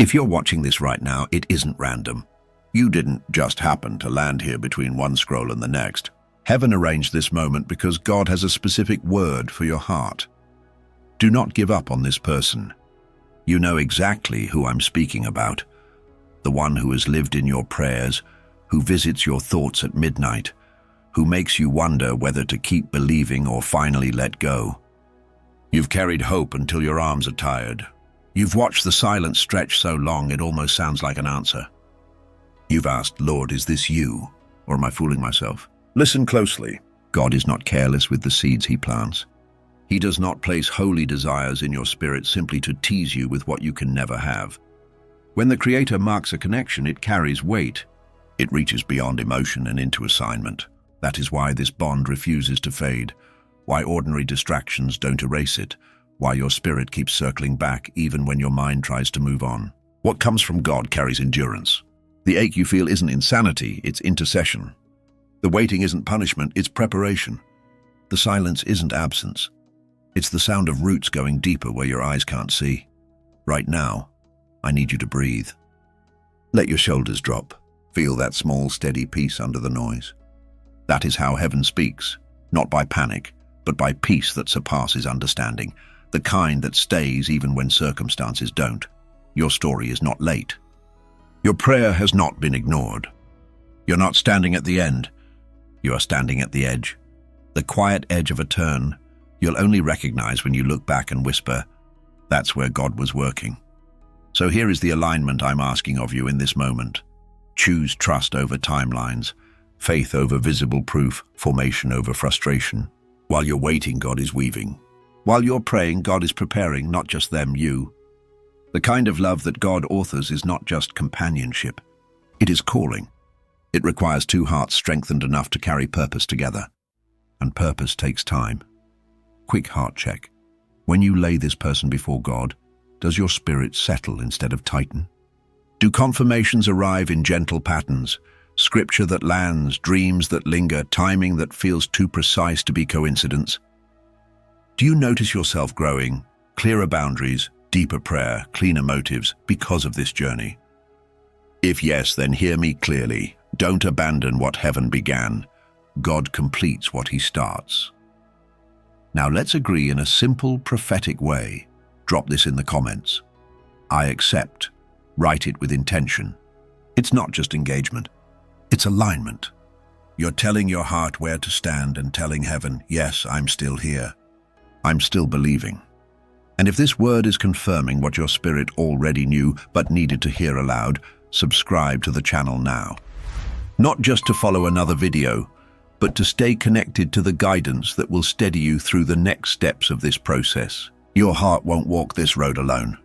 If you're watching this right now, it isn't random. You didn't just happen to land here between one scroll and the next. Heaven arranged this moment because God has a specific word for your heart. Do not give up on this person. You know exactly who I'm speaking about. The one who has lived in your prayers, who visits your thoughts at midnight, who makes you wonder whether to keep believing or finally let go. You've carried hope until your arms are tired. You've watched the silence stretch so long it almost sounds like an answer. You've asked, Lord, is this you, or am I fooling myself? Listen closely. God is not careless with the seeds he plants. He does not place holy desires in your spirit simply to tease you with what you can never have. When the Creator marks a connection, it carries weight. It reaches beyond emotion and into assignment. That is why this bond refuses to fade, why ordinary distractions don't erase it, why your spirit keeps circling back even when your mind tries to move on. What comes from God carries endurance. The ache you feel isn't insanity, it's intercession. The waiting isn't punishment, it's preparation. The silence isn't absence. It's the sound of roots going deeper where your eyes can't see. Right now, I need you to breathe. Let your shoulders drop. Feel that small, steady peace under the noise. That is how heaven speaks, not by panic, but by peace that surpasses understanding, the kind that stays even when circumstances don't. Your story is not late. Your prayer has not been ignored. You're not standing at the end. You are standing at the edge. The quiet edge of a turn you'll only recognize when you look back and whisper, that's where God was working. So here is the alignment I'm asking of you in this moment. Choose trust over timelines, faith over visible proof, formation over frustration. While you're waiting, God is weaving. While you're praying, God is preparing, not just them, you. The kind of love that God authors is not just companionship. It is calling. It requires two hearts strengthened enough to carry purpose together. And purpose takes time. Quick heart check. When you lay this person before God, does your spirit settle instead of tighten? Do confirmations arrive in gentle patterns? Scripture that lands, dreams that linger, timing that feels too precise to be coincidence? Do you notice yourself growing, clearer boundaries, deeper prayer, cleaner motives because of this journey? If yes, then hear me clearly. Don't abandon what heaven began. God completes what he starts. Now let's agree in a simple, prophetic way. Drop this in the comments. I accept. Write it with intention. It's not just engagement. It's alignment. You're telling your heart where to stand and telling heaven, yes, I'm still here. I'm still believing. And if this word is confirming what your spirit already knew but needed to hear aloud, subscribe to the channel now. Not just to follow another video, but to stay connected to the guidance that will steady you through the next steps of this process. Your heart won't walk this road alone.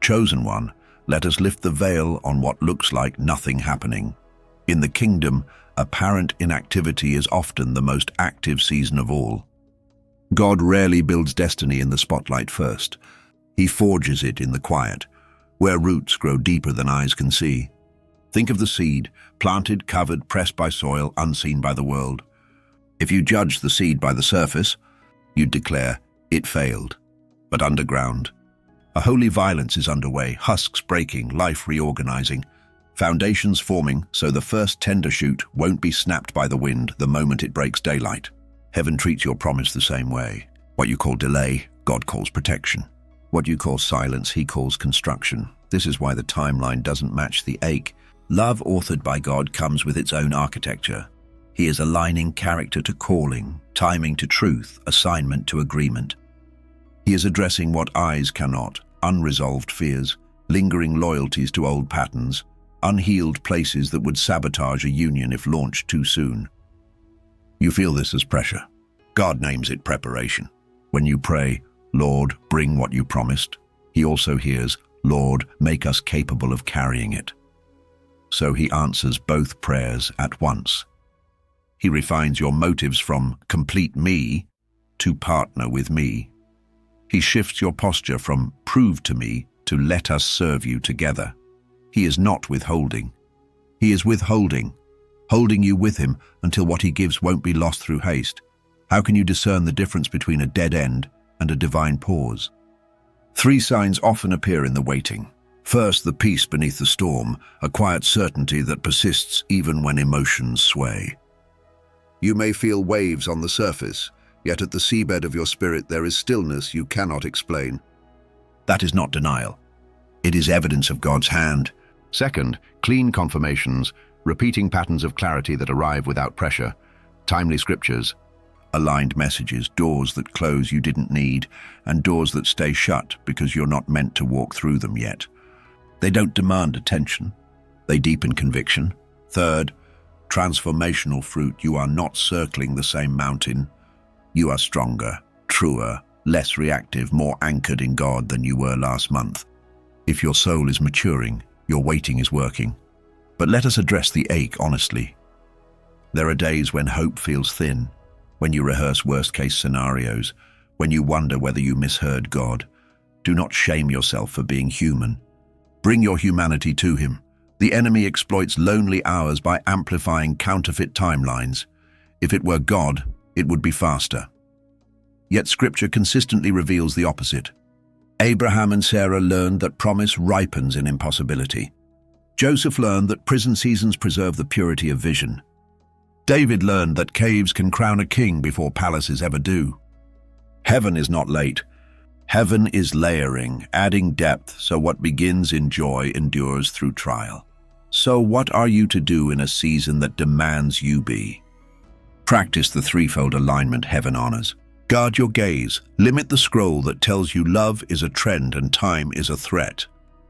Chosen one, let us lift the veil on what looks like nothing happening. In the kingdom, apparent inactivity is often the most active season of all. God rarely builds destiny in the spotlight first. He forges it in the quiet, where roots grow deeper than eyes can see. Think of the seed, planted, covered, pressed by soil, unseen by the world. If you judge the seed by the surface, you'd declare, it failed. But underground, a holy violence is underway, husks breaking, life reorganizing, foundations forming so the first tender shoot won't be snapped by the wind the moment it breaks daylight. Heaven treats your promise the same way. What you call delay, God calls protection. What you call silence, he calls construction. This is why the timeline doesn't match the ache. Love authored by God comes with its own architecture. He is aligning character to calling, timing to truth, assignment to agreement. He is addressing what eyes cannot, unresolved fears, lingering loyalties to old patterns, unhealed places that would sabotage a union if launched too soon. You feel this as pressure. God names it preparation. When you pray, Lord, bring what you promised, he also hears, Lord, make us capable of carrying it. So he answers both prayers at once. He refines your motives from complete me to partner with me. He shifts your posture from prove to me to let us serve you together. He is not withholding. He is withholding, holding you with him until what he gives won't be lost through haste. How can you discern the difference between a dead end and a divine pause? 3 signs often appear in the waiting. First, the peace beneath the storm, a quiet certainty that persists even when emotions sway. You may feel waves on the surface, yet at the seabed of your spirit there is stillness you cannot explain. That is not denial. It is evidence of God's hand. Second, clean confirmations, repeating patterns of clarity that arrive without pressure, timely scriptures, aligned messages, doors that close you didn't need, and doors that stay shut because you're not meant to walk through them yet. They don't demand attention. They deepen conviction. Third, transformational fruit. You are not circling the same mountain. You are stronger, truer, less reactive, more anchored in God than you were last month. If your soul is maturing, your waiting is working. But let us address the ache honestly. There are days when hope feels thin, when you rehearse worst-case scenarios, when you wonder whether you misheard God. Do not shame yourself for being human. Bring your humanity to Him. The enemy exploits lonely hours by amplifying counterfeit timelines. If it were God, it would be faster. Yet Scripture consistently reveals the opposite. Abraham and Sarah learned that promise ripens in impossibility. Joseph learned that prison seasons preserve the purity of vision. David learned that caves can crown a king before palaces ever do. Heaven is not late. Heaven is layering, adding depth so what begins in joy endures through trial. So what are you to do in a season that demands you be? Practice the threefold alignment heaven honors. Guard your gaze. Limit the scroll that tells you love is a trend and time is a threat.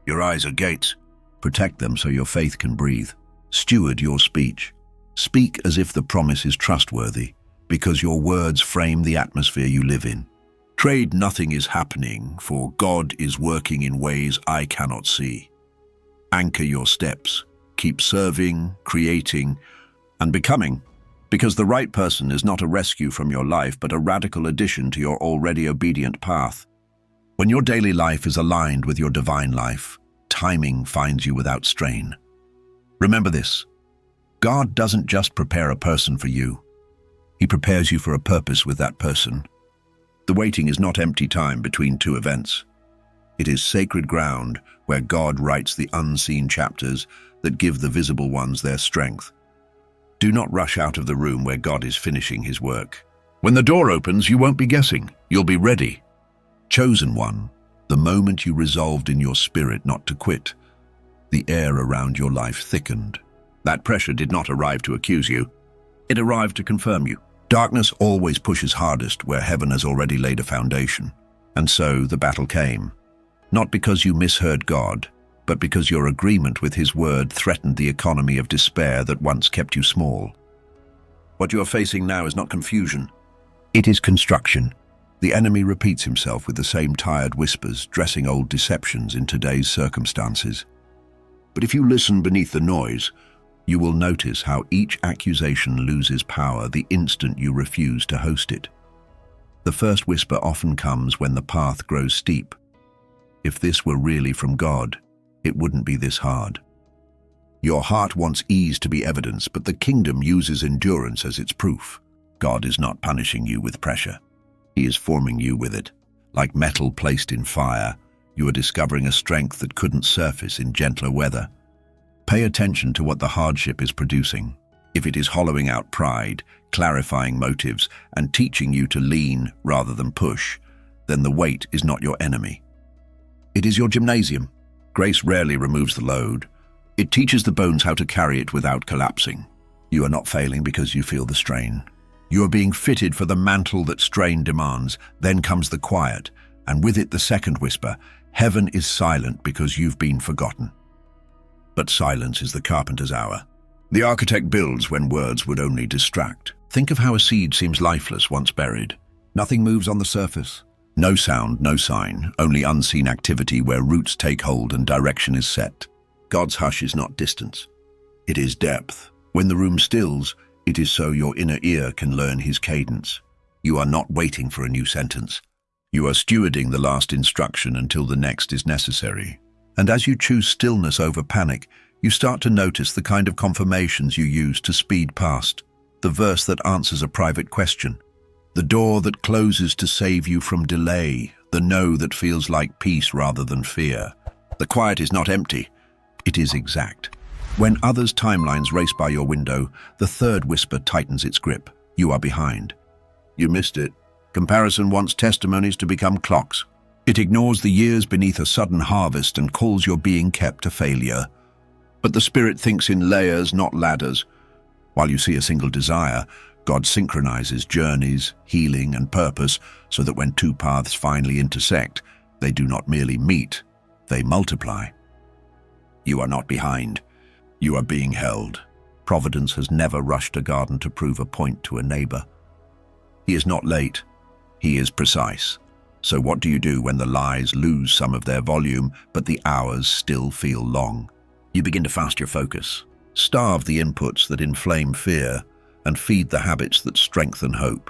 Your eyes are gates. Protect them so your faith can breathe. Steward your speech. Speak as if the promise is trustworthy, because your words frame the atmosphere you live in. Trade nothing is happening, for God is working in ways I cannot see. Anchor your steps. Keep serving, creating, and becoming, because the right person is not a rescue from your life, but a radical addition to your already obedient path. When your daily life is aligned with your divine life, timing finds you without strain. Remember this. God doesn't just prepare a person for you. He prepares you for a purpose with that person. The waiting is not empty time between two events. It is sacred ground where God writes the unseen chapters that give the visible ones their strength. Do not rush out of the room where God is finishing His work. When the door opens, you won't be guessing. You'll be ready. Chosen one, the moment you resolved in your spirit not to quit, the air around your life thickened. That pressure did not arrive to accuse you. It arrived to confirm you. Darkness always pushes hardest where heaven has already laid a foundation. And so the battle came. Not because you misheard God, but because your agreement with His word threatened the economy of despair that once kept you small. What you are facing now is not confusion. It is construction. The enemy repeats himself with the same tired whispers, dressing old deceptions in today's circumstances. But if you listen beneath the noise, you will notice how each accusation loses power the instant you refuse to host it. The first whisper often comes when the path grows steep. If this were really from God, it wouldn't be this hard. Your heart wants ease to be evidence, but the kingdom uses endurance as its proof. God is not punishing you with pressure. He is forming you with it. Like metal placed in fire, you are discovering a strength that couldn't surface in gentler weather. Pay attention to what the hardship is producing. If it is hollowing out pride, clarifying motives, and teaching you to lean rather than push, then the weight is not your enemy. It is your gymnasium. Grace rarely removes the load. It teaches the bones how to carry it without collapsing. You are not failing because you feel the strain. You are being fitted for the mantle that strain demands. Then comes the quiet, and with it the second whisper. Heaven is silent because you've been forgotten. But silence is the carpenter's hour. The architect builds when words would only distract. Think of how a seed seems lifeless once buried. Nothing moves on the surface. No sound, no sign, only unseen activity where roots take hold and direction is set. God's hush is not distance. It is depth. When the room stills, it is so your inner ear can learn His cadence. You are not waiting for a new sentence. You are stewarding the last instruction until the next is necessary. And as you choose stillness over panic, you start to notice the kind of confirmations you use to speed past. The verse that answers a private question. The door that closes to save you from delay. The no that feels like peace rather than fear. The quiet is not empty, it is exact. When others' timelines race by your window, the third whisper tightens its grip. You are behind. You missed it. Comparison wants testimonies to become clocks. It ignores the years beneath a sudden harvest and calls your being kept a failure. But the Spirit thinks in layers, not ladders. While you see a single desire, God synchronizes journeys, healing, and purpose so that when two paths finally intersect, they do not merely meet, they multiply. You are not behind. You are being held. Providence has never rushed a garden to prove a point to a neighbor. He is not late. He is precise. So what do you do when the lies lose some of their volume, but the hours still feel long? You begin to fast your focus. Starve the inputs that inflame fear and feed the habits that strengthen hope.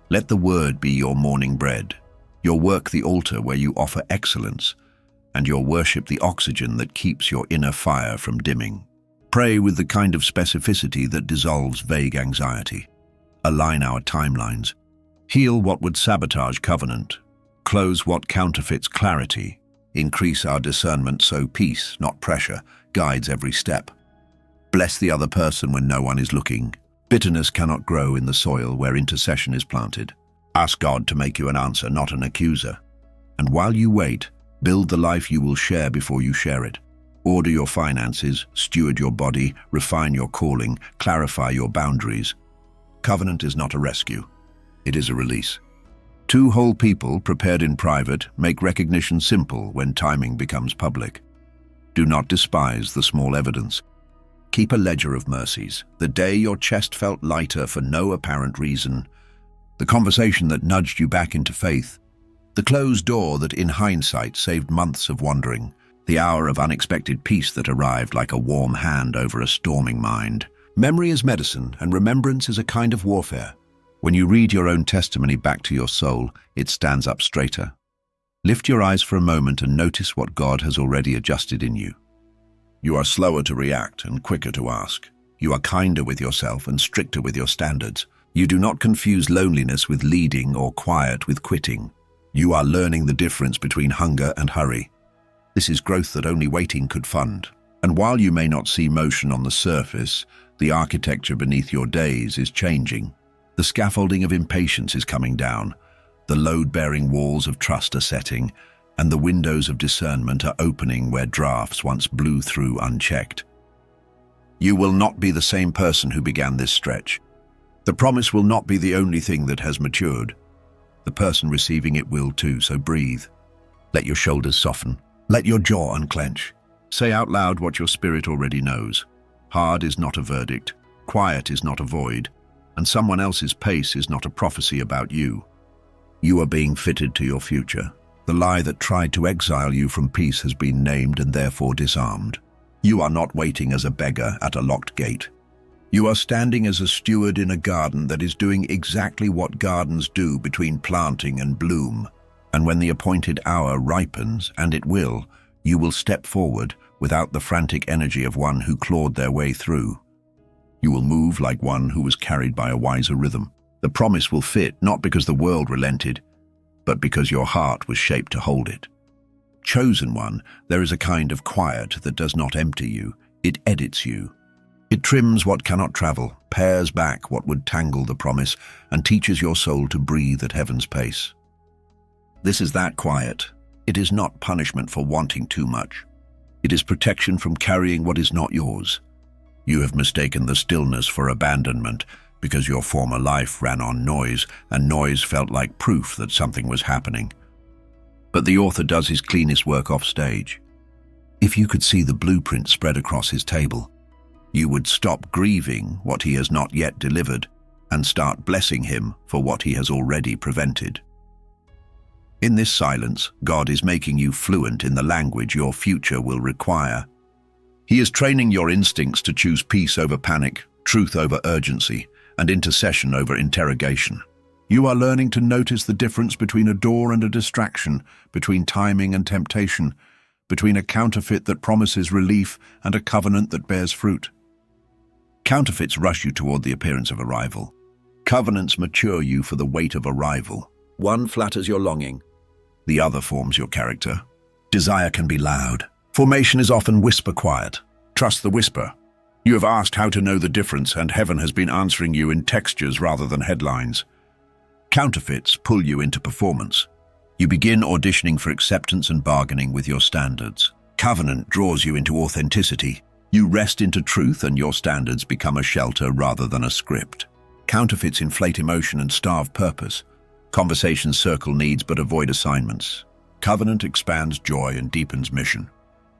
Let the word be your morning bread, your work the altar where you offer excellence, and your worship the oxygen that keeps your inner fire from dimming. Pray with the kind of specificity that dissolves vague anxiety. Align our timelines. Heal what would sabotage covenant. Close what counterfeits clarity. Increase our discernment so peace, not pressure, guides every step. Bless the other person when no one is looking. Bitterness cannot grow in the soil where intercession is planted. Ask God to make you an answer, not an accuser. And while you wait, build the life you will share before you share it. Order your finances, steward your body, refine your calling, clarify your boundaries. Covenant is not a rescue. It is a release. Two whole people, prepared in private, make recognition simple when timing becomes public. Do not despise the small evidence. Keep a ledger of mercies. The day your chest felt lighter for no apparent reason. The conversation that nudged you back into faith. The closed door that in hindsight saved months of wandering. The hour of unexpected peace that arrived like a warm hand over a storming mind. Memory is medicine, and remembrance is a kind of warfare. When you read your own testimony back to your soul, it stands up straighter. Lift your eyes for a moment and notice what God has already adjusted in you. You are slower to react and quicker to ask. You are kinder with yourself and stricter with your standards. You do not confuse loneliness with leading or quiet with quitting. You are learning the difference between hunger and hurry. This is growth that only waiting could fund. And while you may not see motion on the surface, the architecture beneath your days is changing. The scaffolding of impatience is coming down. The load-bearing walls of trust are setting, and the windows of discernment are opening where drafts once blew through unchecked. You will not be the same person who began this stretch. The promise will not be the only thing that has matured. The person receiving it will too, so breathe. Let your shoulders soften. Let your jaw unclench. Say out loud what your spirit already knows. Hard is not a verdict. Quiet is not a void. And someone else's pace is not a prophecy about you. You are being fitted to your future. The lie that tried to exile you from peace has been named and therefore disarmed. You are not waiting as a beggar at a locked gate. You are standing as a steward in a garden that is doing exactly what gardens do between planting and bloom. And when the appointed hour ripens, and it will, you will step forward without the frantic energy of one who clawed their way through. You will move like one who was carried by a wiser rhythm. The promise will fit, not because the world relented, but because your heart was shaped to hold it. Chosen one, there is a kind of quiet that does not empty you. It edits you. It trims what cannot travel, pares back what would tangle the promise, and teaches your soul to breathe at heaven's pace. This is that quiet. It is not punishment for wanting too much. It is protection from carrying what is not yours. You have mistaken the stillness for abandonment because your former life ran on noise, and noise felt like proof that something was happening. But the author does his cleanest work off stage. If you could see the blueprint spread across his table, you would stop grieving what he has not yet delivered and start blessing him for what he has already prevented. In this silence, God is making you fluent in the language your future will require. He is training your instincts to choose peace over panic, truth over urgency, and intercession over interrogation. You are learning to notice the difference between a door and a distraction, between timing and temptation, between a counterfeit that promises relief and a covenant that bears fruit. Counterfeits rush you toward the appearance of arrival. Covenants mature you for the weight of arrival. One flatters your longing, the other forms your character. Desire can be loud, Formation is often whisper quiet. Trust the whisper. You have asked how to know the difference, and heaven has been answering you in textures rather than headlines. Counterfeits pull you into performance. You begin auditioning for acceptance and bargaining with your standards. Covenant draws you into authenticity. You rest into truth, and your standards become a shelter rather than a script. Counterfeits inflate emotion and starve purpose. Conversations circle needs but avoid assignments. Covenant expands joy and deepens mission.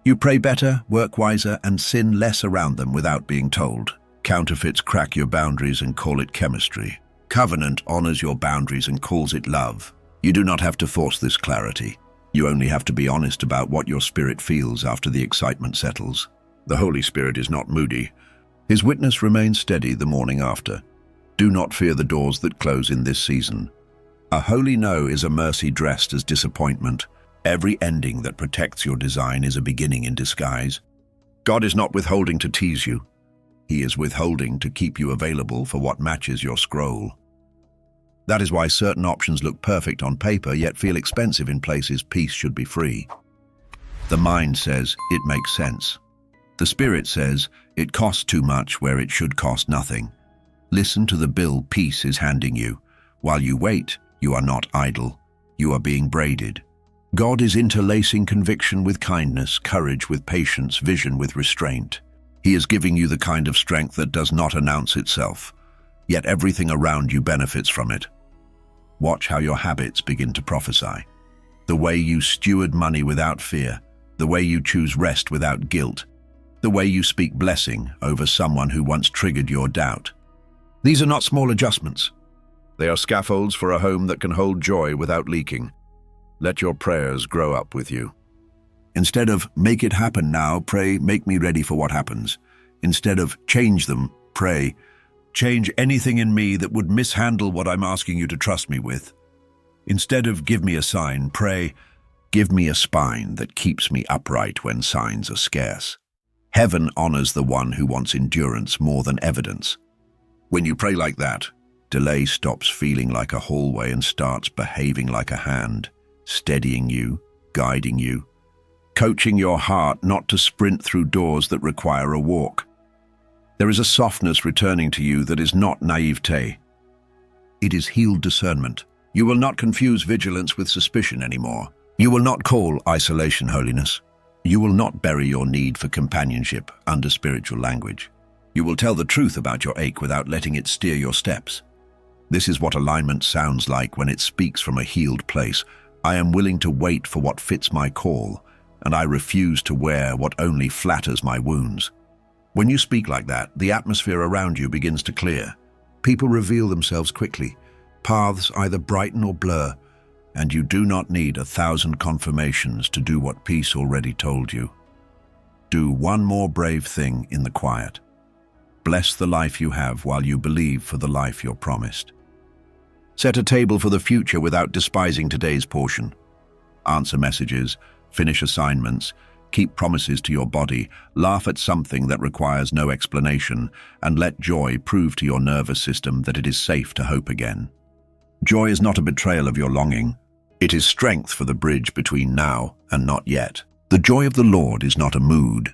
You pray better, work wiser, and sin less around them without being told. Counterfeits crack your boundaries and call it chemistry. Covenant honors your boundaries and calls it love. You do not have to force this clarity. You only have to be honest about what your spirit feels after the excitement settles. The Holy Spirit is not moody. His witness remains steady the morning after. Do not fear the doors that close in this season. A holy no is a mercy dressed as disappointment. Every ending that protects your design is a beginning in disguise. God is not withholding to tease you. He is withholding to keep you available for what matches your scroll. That is why certain options look perfect on paper yet feel expensive in places peace should be free. The mind says it makes sense. The spirit says it costs too much where it should cost nothing. Listen to the bill peace is handing you. While you wait, you are not idle. You are being braided. God is interlacing conviction with kindness, courage with patience, vision with restraint. He is giving you the kind of strength that does not announce itself, yet everything around you benefits from it. Watch how your habits begin to prophesy. The way you steward money without fear, the way you choose rest without guilt, the way you speak blessing over someone who once triggered your doubt. These are not small adjustments. They are scaffolds for a home that can hold joy without leaking. Let your prayers grow up with you. Instead of make it happen now, pray make me ready for what happens. Instead of change them, pray change anything in me that would mishandle what I'm asking you to trust me with. Instead of give me a sign, pray give me a spine that keeps me upright when signs are scarce. Heaven honors the one who wants endurance more than evidence. When you pray like that, delay stops feeling like a hallway and starts behaving like a hand, steadying you, guiding you, coaching your heart not to sprint through doors that require a walk. There is a softness returning to you that is not naivete. It is healed discernment. You will not confuse vigilance with suspicion anymore. You will not call isolation holiness. You will not bury your need for companionship under spiritual language. You will tell the truth about your ache without letting it steer your steps. This is what alignment sounds like when it speaks from a healed place. I am willing to wait for what fits my call, and I refuse to wear what only flatters my wounds. When you speak like that, the atmosphere around you begins to clear. People reveal themselves quickly. Paths either brighten or blur, and you do not need 1,000 confirmations to do what peace already told you. Do one more brave thing in the quiet. Bless the life you have while you believe for the life you're promised. Set a table for the future without despising today's portion. Answer messages, finish assignments, keep promises to your body, laugh at something that requires no explanation, and let joy prove to your nervous system that it is safe to hope again. Joy is not a betrayal of your longing. It is strength for the bridge between now and not yet. The joy of the Lord is not a mood.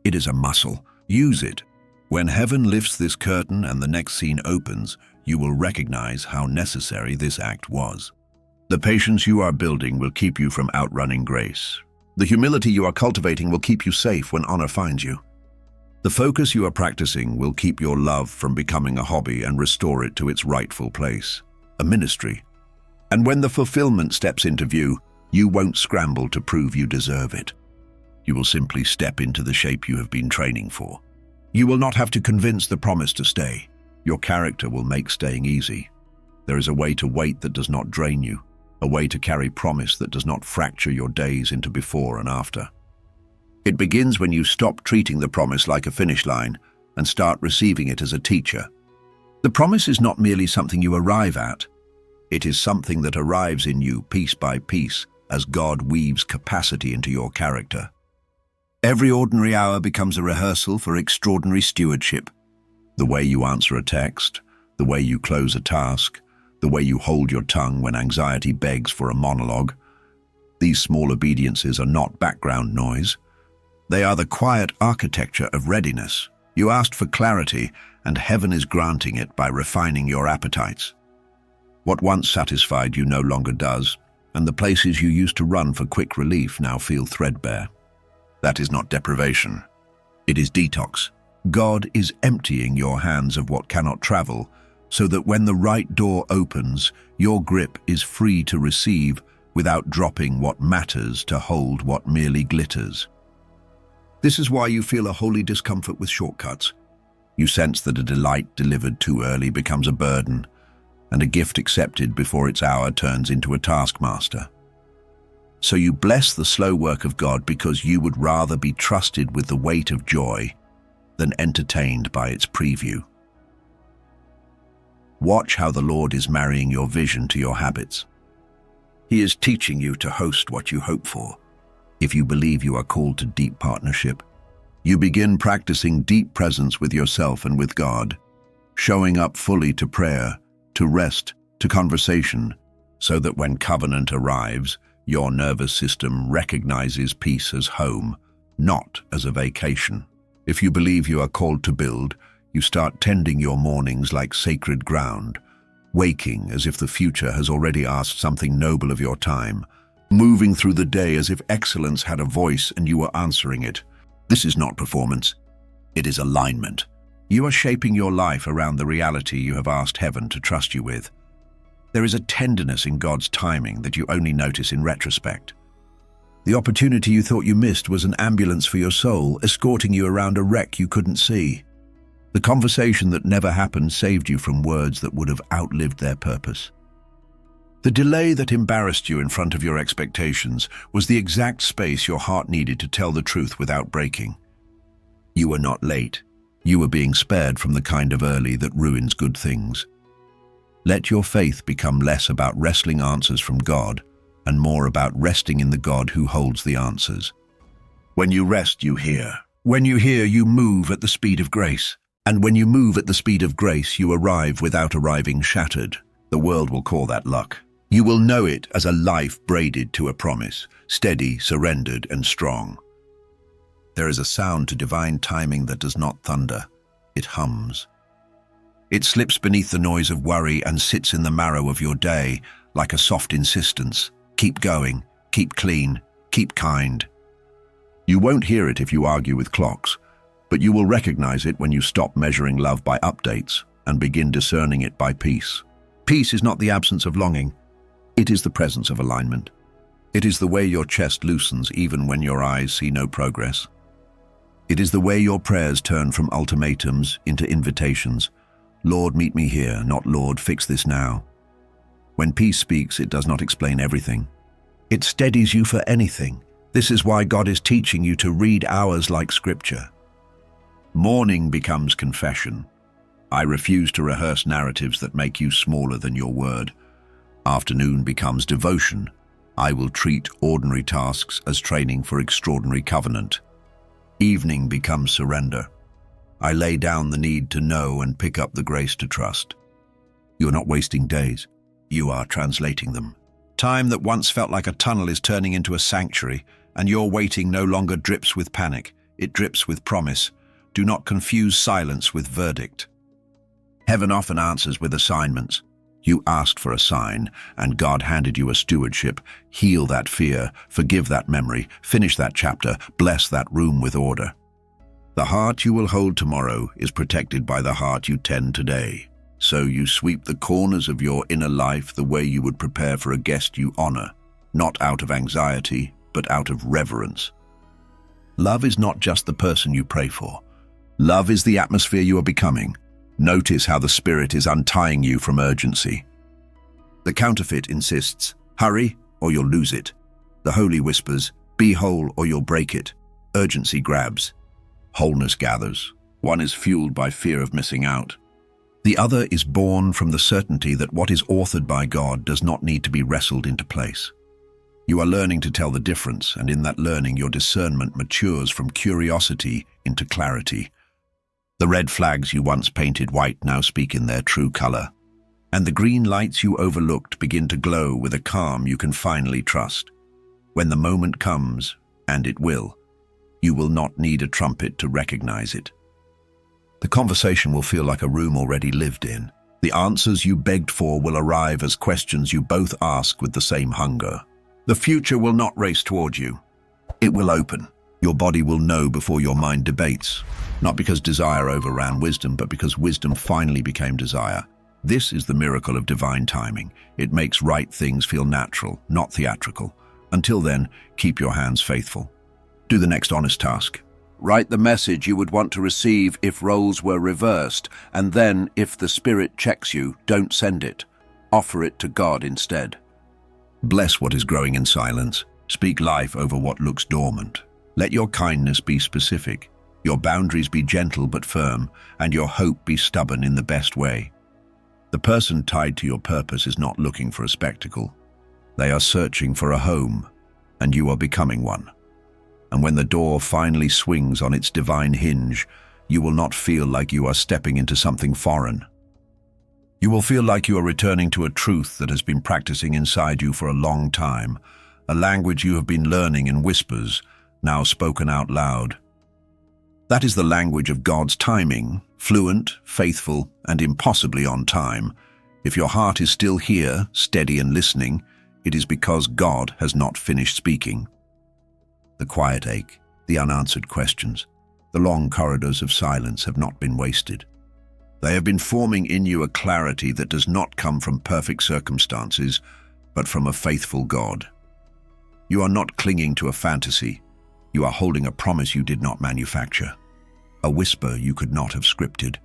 It is a muscle. Use it. When heaven lifts this curtain and the next scene opens, you will recognize how necessary this act was. The patience you are building will keep you from outrunning grace. The humility you are cultivating will keep you safe when honor finds you. The focus you are practicing will keep your love from becoming a hobby and restore it to its rightful place, a ministry. And when the fulfillment steps into view, you won't scramble to prove you deserve it. You will simply step into the shape you have been training for. You will not have to convince the promise to stay. Your character will make staying easy. There is a way to wait that does not drain you, a way to carry promise that does not fracture your days into before and after. It begins when you stop treating the promise like a finish line and start receiving it as a teacher. The promise is not merely something you arrive at. It is something that arrives in you piece by piece as God weaves capacity into your character. Every ordinary hour becomes a rehearsal for extraordinary stewardship. The way you answer a text, the way you close a task, the way you hold your tongue when anxiety begs for a monologue. These small obediences are not background noise. They are the quiet architecture of readiness. You asked for clarity, and heaven is granting it by refining your appetites. What once satisfied you no longer does, and the places you used to run for quick relief now feel threadbare. That is not deprivation. It is detox. God is emptying your hands of what cannot travel, so that when the right door opens, your grip is free to receive without dropping what matters to hold what merely glitters. This is why you feel a holy discomfort with shortcuts. You sense that a delight delivered too early becomes a burden, and a gift accepted before its hour turns into a taskmaster. So you bless the slow work of God because you would rather be trusted with the weight of joy than entertained by its preview. Watch how the Lord is marrying your vision to your habits. He is teaching you to host what you hope for. If you believe you are called to deep partnership, you begin practicing deep presence with yourself and with God, showing up fully to prayer, to rest, to conversation, so that when covenant arrives, your nervous system recognizes peace as home, not as a vacation. If you believe you are called to build, you start tending your mornings like sacred ground, waking as if the future has already asked something noble of your time, moving through the day as if excellence had a voice and you were answering it. This is not performance. It is alignment. You are shaping your life around the reality you have asked heaven to trust you with. There is a tenderness in God's timing that you only notice in retrospect. The opportunity you thought you missed was an ambulance for your soul, escorting you around a wreck you couldn't see. The conversation that never happened saved you from words that would have outlived their purpose. The delay that embarrassed you in front of your expectations was the exact space your heart needed to tell the truth without breaking. You were not late. You were being spared from the kind of early that ruins good things. Let your faith become less about wrestling answers from God and more about resting in the God who holds the answers. When you rest, you hear. When you hear, you move at the speed of grace. And when you move at the speed of grace, you arrive without arriving shattered. The world will call that luck. You will know it as a life braided to a promise, steady, surrendered, and strong. There is a sound to divine timing that does not thunder. It hums. It slips beneath the noise of worry and sits in the marrow of your day like a soft insistence. Keep going, keep clean, keep kind. You won't hear it if you argue with clocks, but you will recognize it when you stop measuring love by updates and begin discerning it by peace. Peace is not the absence of longing. It is the presence of alignment. It is the way your chest loosens even when your eyes see no progress. It is the way your prayers turn from ultimatums into invitations. Lord, meet me here, not Lord, fix this now. When peace speaks, it does not explain everything. It steadies you for anything. This is why God is teaching you to read hours like scripture. Morning becomes confession. I refuse to rehearse narratives that make you smaller than your word. Afternoon becomes devotion. I will treat ordinary tasks as training for extraordinary covenant. Evening becomes surrender. I lay down the need to know and pick up the grace to trust. You are not wasting days. You are translating them. Time that once felt like a tunnel is turning into a sanctuary, and your waiting no longer drips with panic. It drips with promise. Do not confuse silence with verdict. Heaven often answers with assignments. You asked for a sign, and God handed you a stewardship. Heal that fear, forgive that memory, finish that chapter, bless that room with order. The heart you will hold tomorrow is protected by the heart you tend today. So you sweep the corners of your inner life the way you would prepare for a guest you honor, not out of anxiety, but out of reverence. Love is not just the person you pray for. Love is the atmosphere you are becoming. Notice how the Spirit is untying you from urgency. The counterfeit insists, hurry or you'll lose it. The holy whispers, be whole or you'll break it. Urgency grabs. Wholeness gathers. One is fueled by fear of missing out. The other is born from the certainty that what is authored by God does not need to be wrestled into place. You are learning to tell the difference, and in that learning your discernment matures from curiosity into clarity. The red flags you once painted white now speak in their true color, and the green lights you overlooked begin to glow with a calm you can finally trust. When the moment comes, and it will, You will not need a trumpet to recognize it. The conversation will feel like a room already lived in. The answers you begged for will arrive as questions you both ask with the same hunger. The future will not race toward you. It will open. Your body will know before your mind debates, not because desire overran wisdom, but because wisdom finally became desire. This is the miracle of divine timing. It makes right things feel natural, not theatrical. Until then, keep your hands faithful. Do the next honest task. Write the message you would want to receive if roles were reversed, and then, if the Spirit checks you, don't send it. Offer it to God instead. Bless what is growing in silence. Speak life over what looks dormant. Let your kindness be specific, your boundaries be gentle but firm, and your hope be stubborn in the best way. The person tied to your purpose is not looking for a spectacle. They are searching for a home, and you are becoming one. And when the door finally swings on its divine hinge, you will not feel like you are stepping into something foreign. You will feel like you are returning to a truth that has been practicing inside you for a long time, a language you have been learning in whispers, now spoken out loud. That is the language of God's timing, fluent, faithful, and impossibly on time. If your heart is still here, steady and listening, it is because God has not finished speaking. The quiet ache, the unanswered questions, the long corridors of silence have not been wasted. They have been forming in you a clarity that does not come from perfect circumstances, but from a faithful God. You are not clinging to a fantasy. You are holding a promise you did not manufacture, a whisper you could not have scripted,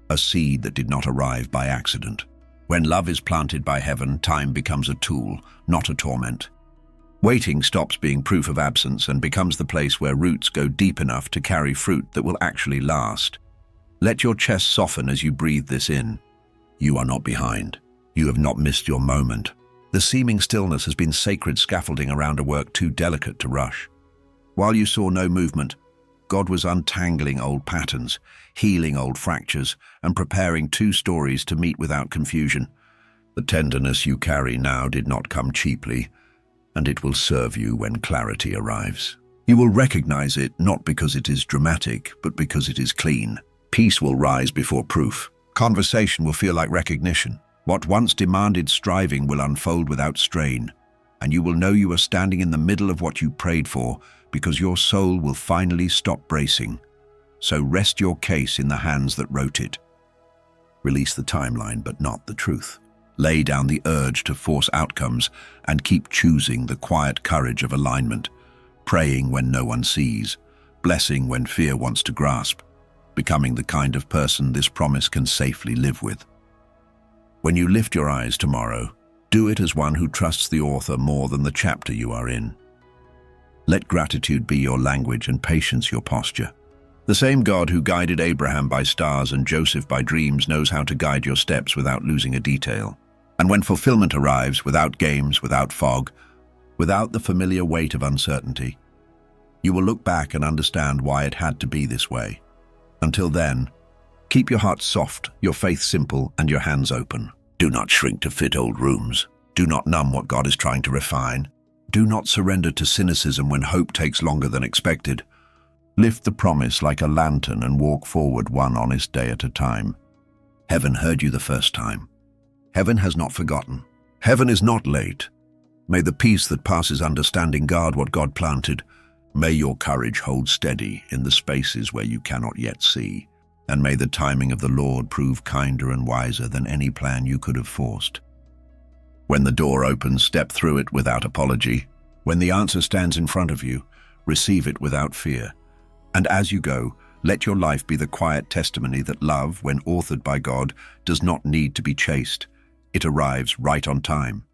a seed that did not arrive by accident. When love is planted by heaven, time becomes a tool, not a torment. Waiting stops being proof of absence and becomes the place where roots go deep enough to carry fruit that will actually last. Let your chest soften as you breathe this in. You are not behind. You have not missed your moment. The seeming stillness has been sacred scaffolding around a work too delicate to rush. While you saw no movement, God was untangling old patterns, healing old fractures, and preparing two stories to meet without confusion. The tenderness you carry now did not come cheaply, and it will serve you when clarity arrives. You will recognize it not because it is dramatic, but because it is clean. Peace will rise before proof. Conversation will feel like recognition. What once demanded striving will unfold without strain, and you will know you are standing in the middle of what you prayed for, because your soul will finally stop bracing. So rest your case in the hands that wrote it. Release the timeline, but not the truth. Lay down the urge to force outcomes and keep choosing the quiet courage of alignment, praying when no one sees, blessing when fear wants to grasp, becoming the kind of person this promise can safely live with. When you lift your eyes tomorrow, do it as one who trusts the author more than the chapter you are in. Let gratitude be your language and patience your posture. The same God who guided Abraham by stars and Joseph by dreams knows how to guide your steps without losing a detail. And when fulfillment arrives, without games, without fog, without the familiar weight of uncertainty, you will look back and understand why it had to be this way. Until then, keep your heart soft, your faith simple, and your hands open. Do not shrink to fit old rooms. Do not numb what God is trying to refine. Do not surrender to cynicism when hope takes longer than expected. Lift the promise like a lantern and walk forward one honest day at a time. Heaven heard you the first time. Heaven has not forgotten. Heaven is not late. May the peace that passes understanding guard what God planted. May your courage hold steady in the spaces where you cannot yet see. And may the timing of the Lord prove kinder and wiser than any plan you could have forced. When the door opens, step through it without apology. When the answer stands in front of you, receive it without fear. And as you go, let your life be the quiet testimony that love, when authored by God, does not need to be chased. It arrives right on time.